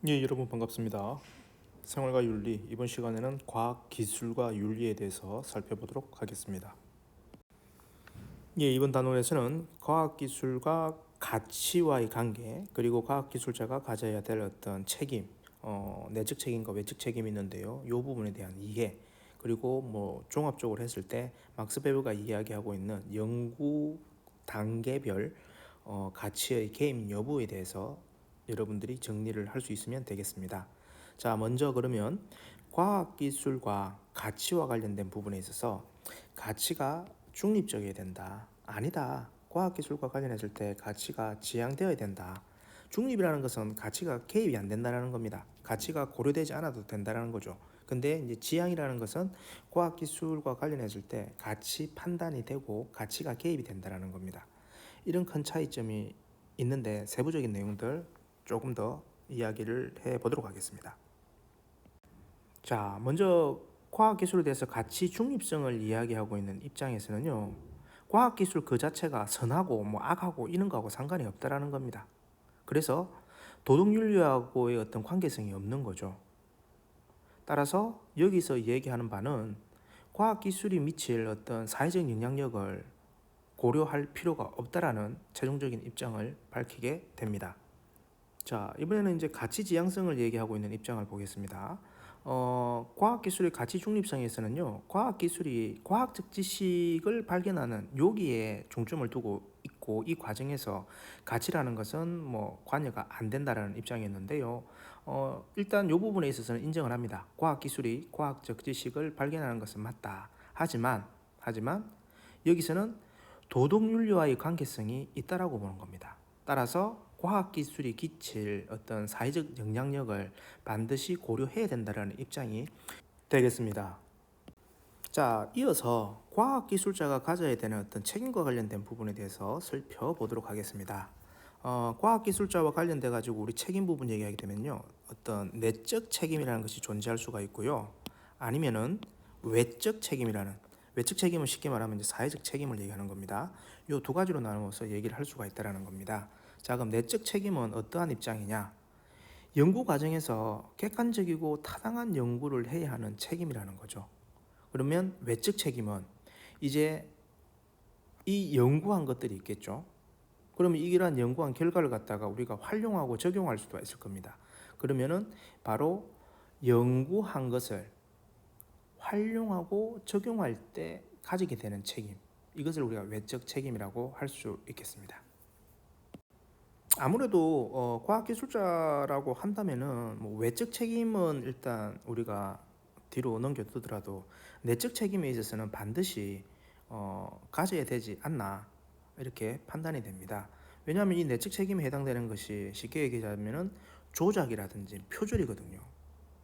예, 여러분 반갑습니다. 생활과 윤리, 이번 시간에는 과학, 기술과 윤리에 대해서 살펴보도록 하겠습니다. 예, 이번 단원에서는 과학, 기술과 가치와의 관계, 그리고 과학, 기술자가 가져야 될 어떤 책임, 내적 책임과 외적 책임이 있는데요. 이 부분에 대한 이해, 그리고 종합적으로 했을 때 막스 베버가 이야기하고 있는 연구 단계별 가치의 개입 여부에 대해서 여러분들이 정리를 할 수 있으면 되겠습니다. 자, 먼저 그러면 과학기술과 가치와 관련된 부분에 있어서 가치가 중립적이어야 된다. 아니다. 과학기술과 관련했을 때 가치가 지향되어야 된다. 중립이라는 것은 가치가 개입이 안 된다는 겁니다. 가치가 고려되지 않아도 된다는 거죠. 근데 이제 지향이라는 것은 과학기술과 관련했을 때 가치 판단이 되고 가치가 개입이 된다는 겁니다. 이런 큰 차이점이 있는데 세부적인 내용들 조금 더 이야기를 해보도록 하겠습니다. 자, 먼저 과학기술에 대해서 가치 중립성을 이야기하고 있는 입장에서는요, 과학기술 그 자체가 선하고 악하고 이런 거하고 상관이 없다라는 겁니다. 그래서 도덕윤리하고의 어떤 관계성이 없는 거죠. 따라서 여기서 얘기하는 바는 과학기술이 미칠 어떤 사회적 영향력을 고려할 필요가 없다라는 최종적인 입장을 밝히게 됩니다. 자, 이번에는 이제 가치 지향성을 얘기하고 있는 입장을 보겠습니다. 과학기술의 가치 중립성에서는요, 과학기술이 과학적 지식을 발견하는 여기에 중점을 두고 있고, 이 과정에서 가치라는 것은 관여가 안 된다라는 입장이었는데요. 일단 이 부분에 있어서는 인정을 합니다. 과학기술이 과학적 지식을 발견하는 것은 맞다. 하지만 여기서는 도덕윤리와의 관계성이 있다라고 보는 겁니다. 따라서 과학기술이 끼칠 어떤 사회적 영향력을 반드시 고려해야 된다는 입장이 되겠습니다. 자, 이어서 과학기술자가 가져야 되는 어떤 책임과 관련된 부분에 대해서 살펴보도록 하겠습니다. 과학기술자와 관련돼 가지고 우리 책임 부분 얘기하게 되면요, 어떤 내적 책임이라는 것이 존재할 수가 있고요, 아니면은 외적 책임이라는, 외적 책임은 쉽게 말하면 이제 사회적 책임을 얘기하는 겁니다. 이 두 가지로 나누어서 얘기를 할 수가 있다는 겁니다. 자, 그럼 내적 책임은 어떠한 입장이냐? 연구 과정에서 객관적이고 타당한 연구를 해야 하는 책임이라는 거죠. 그러면 외적 책임은 이제 이 연구한 것들이 있겠죠. 그러면 이러한 연구한 결과를 갖다가 우리가 활용하고 적용할 수도 있을 겁니다. 그러면은 바로 연구한 것을 활용하고 적용할 때 가지게 되는 책임, 이것을 우리가 외적 책임이라고 할 수 있겠습니다. 아무래도 과학기술자라고 한다면은 외적 책임은 일단 우리가 뒤로 넘겨두더라도 내적 책임에 있어서는 반드시 가져야 되지 않나, 이렇게 판단이 됩니다. 왜냐하면 이 내적 책임에 해당되는 것이 쉽게 얘기하자면은 조작이라든지 표절이거든요.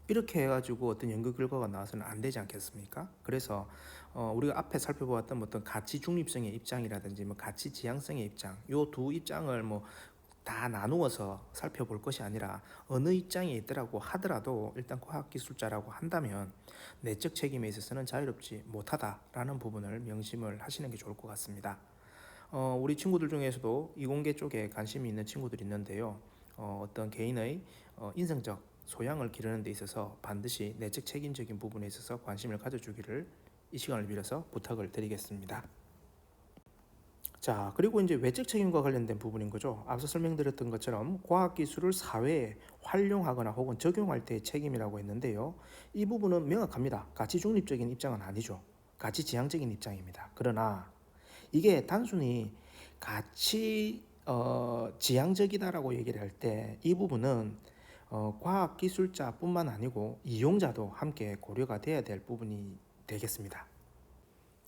이렇게 해가지고 어떤 연구 결과가 나와서는 안 되지 않겠습니까? 그래서 우리가 앞에 살펴보았던 어떤 가치 중립성의 입장이라든지 가치 지향성의 입장, 요 두 입장을 다 나누어서 살펴볼 것이 아니라 어느 입장에 있더라고 하더라도 일단 과학기술자라고 한다면 내적 책임에 있어서는 자유롭지 못하다라는 부분을 명심을 하시는 게 좋을 것 같습니다. 우리 친구들 중에서도 이공계 쪽에 관심이 있는 친구들이 있는데요. 어떤 개인의 인성적 소양을 기르는 데 있어서 반드시 내적 책임적인 부분에 있어서 관심을 가져주기를 이 시간을 빌어서 부탁을 드리겠습니다. 자, 그리고 이제 외적 책임과 관련된 부분인 거죠. 앞서 설명드렸던 것처럼 과학기술을 사회에 활용하거나 혹은 적용할 때의 책임이라고 했는데요. 이 부분은 명확합니다. 가치 중립적인 입장은 아니죠. 가치 지향적인 입장입니다. 그러나 이게 단순히 가치 지향적이다라고 얘기를 할 때 이 부분은 과학기술자뿐만 아니고 이용자도 함께 고려가 돼야 될 부분이 되겠습니다.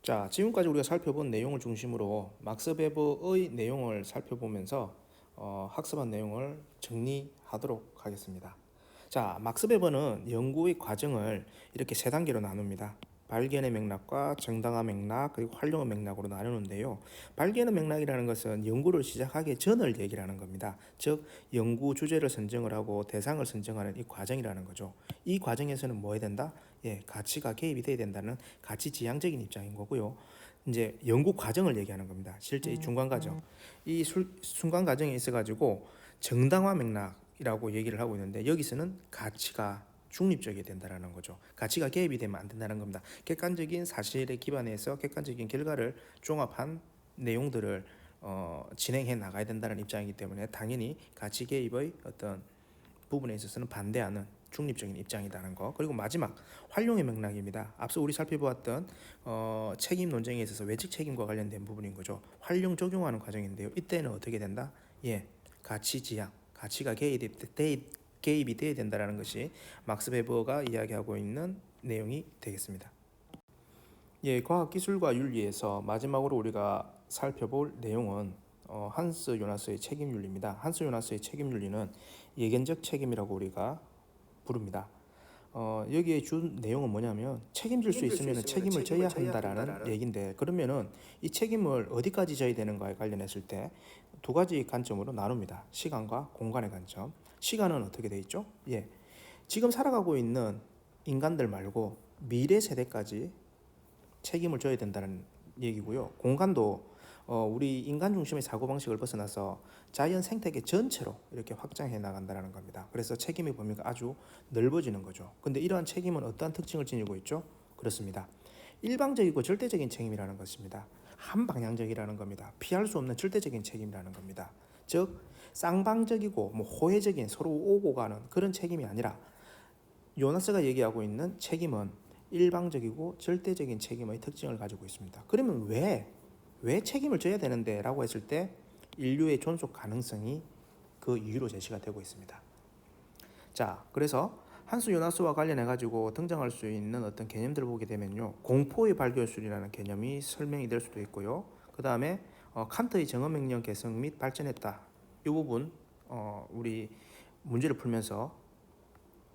자, 지금까지 우리가 살펴본 내용을 중심으로 막스 베버의 내용을 살펴보면서 학습한 내용을 정리하도록 하겠습니다. 자, 막스 베버는 연구의 과정을 이렇게 세 단계로 나눕니다. 발견의 맥락과 정당화 맥락, 그리고 활용의 맥락으로 나누는데요. 발견의 맥락이라는 것은 연구를 시작하기 전을 얘기하는 겁니다. 즉, 연구 주제를 선정을 하고 대상을 선정하는 이 과정이라는 거죠. 이 과정에서는 뭐 해야 된다? 가치가 개입이 돼야 된다는 가치 지향적인 입장인 거고요. 이제 연구 과정을 얘기하는 겁니다. 실제 이 중간 과정, 이 순간 과정에 있어가지고 정당화 맥락, 이라고 얘기를 하고 있는데 여기서는 가치가 중립적이 된다라는 거죠. 가치가 개입이 되면 안 된다는 겁니다. 객관적인 사실에 기반해서 객관적인 결과를 종합한 내용들을 진행해 나가야 된다는 입장이기 때문에 당연히 가치 개입의 어떤 부분에 있어서는 반대하는 중립적인 입장이라는 거. 그리고 마지막 활용의 맥락입니다. 앞서 우리 살펴보았던 책임 논쟁에 있어서 외직 책임과 관련된 부분인 거죠. 활용 적용하는 과정인데요. 이때는 어떻게 된다? 가치 지향, 가치가 개입이 돼야 된다는 것이 막스 베버가 이야기하고 있는 내용이 되겠습니다. 과학기술과 윤리에서 마지막으로 우리가 살펴볼 내용은 한스 요나스의 책임윤리입니다. 한스 요나스의 책임윤리는 예견적 책임이라고 우리가 부릅니다. 여기에 준 내용은 뭐냐면 책임질 수 있으면 책임을 져야 한다라는 얘기인데, 그러면은 이 책임을 어디까지 져야 되는가에 관련했을 때 두 가지 관점으로 나눕니다. 시간과 공간의 관점. 시간은 어떻게 돼 있죠? 지금 살아가고 있는 인간들 말고 미래 세대까지 책임을 져야 된다는 얘기고요. 공간도 우리 인간 중심의 사고방식을 벗어나서 자연 생태계 전체로 이렇게 확장해 나간다는 겁니다. 그래서 책임의 범위가 아주 넓어지는 거죠. 근데 이러한 책임은 어떠한 특징을 지니고 있죠? 그렇습니다. 일방적이고 절대적인 책임이라는 것입니다. 한방향적이라는 겁니다. 피할 수 없는 절대적인 책임이라는 겁니다. 즉 쌍방적이고 호혜적인 서로 오고 가는 그런 책임이 아니라 요나스가 얘기하고 있는 책임은 일방적이고 절대적인 책임의 특징을 가지고 있습니다. 그러면 왜 책임을 져야 되는데? 라고 했을 때 인류의 존속 가능성이 그 이유로 제시가 되고 있습니다. 자, 그래서 한스 요나스와 관련해 가지고 등장할 수 있는 어떤 개념들을 보게 되면요, 공포의 발견술이라는 개념이 설명이 될 수도 있고요. 그 다음에 칸트의 정언명령 계승 및 발전했다. 이 부분 우리 문제를 풀면서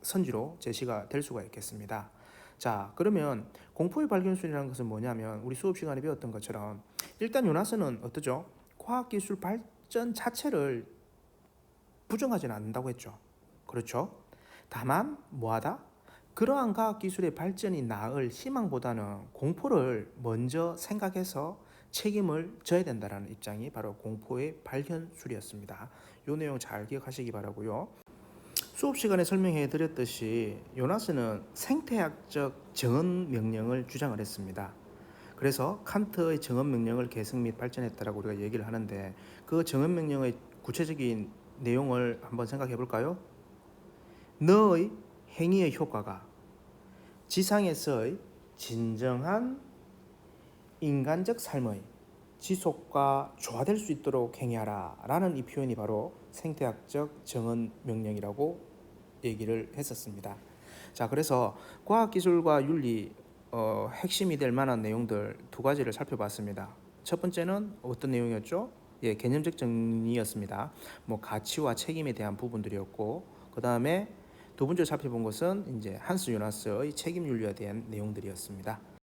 선지로 제시가 될 수가 있겠습니다. 자, 그러면 공포의 발견술이라는 것은 뭐냐면 우리 수업 시간에 배웠던 것처럼 일단 요나스는 어떠죠? 과학기술 발전 자체를 부정하지는 않는다고 했죠. 그렇죠? 다만 뭐하다? 그러한 과학기술의 발전이 나을 희망보다는 공포를 먼저 생각해서 책임을 져야 된다는 입장이 바로 공포의 발견술이었습니다. 이 내용 잘 기억하시기 바라고요. 수업 시간에 설명해 드렸듯이 요나스는 생태학적 정언 명령을 주장을 했습니다. 그래서 칸트의 정언 명령을 계승 및 발전했다라고 우리가 얘기를 하는데, 그 정언 명령의 구체적인 내용을 한번 생각해 볼까요? 너의 행위의 효과가 지상에서의 진정한 인간적 삶의 지속과 조화될 수 있도록 행하라 라는 이 표현이 바로 생태학적 정언 명령이라고 얘기를 했었습니다. 자, 그래서 과학기술과 윤리 핵심이 될 만한 내용들 두 가지를 살펴봤습니다. 첫 번째는 어떤 내용이었죠? 개념적 정리였습니다. 가치와 책임에 대한 부분들이었고, 그 다음에 두 번째로 살펴본 것은 이제 한스 요나스의 책임 윤리에 대한 내용들이었습니다.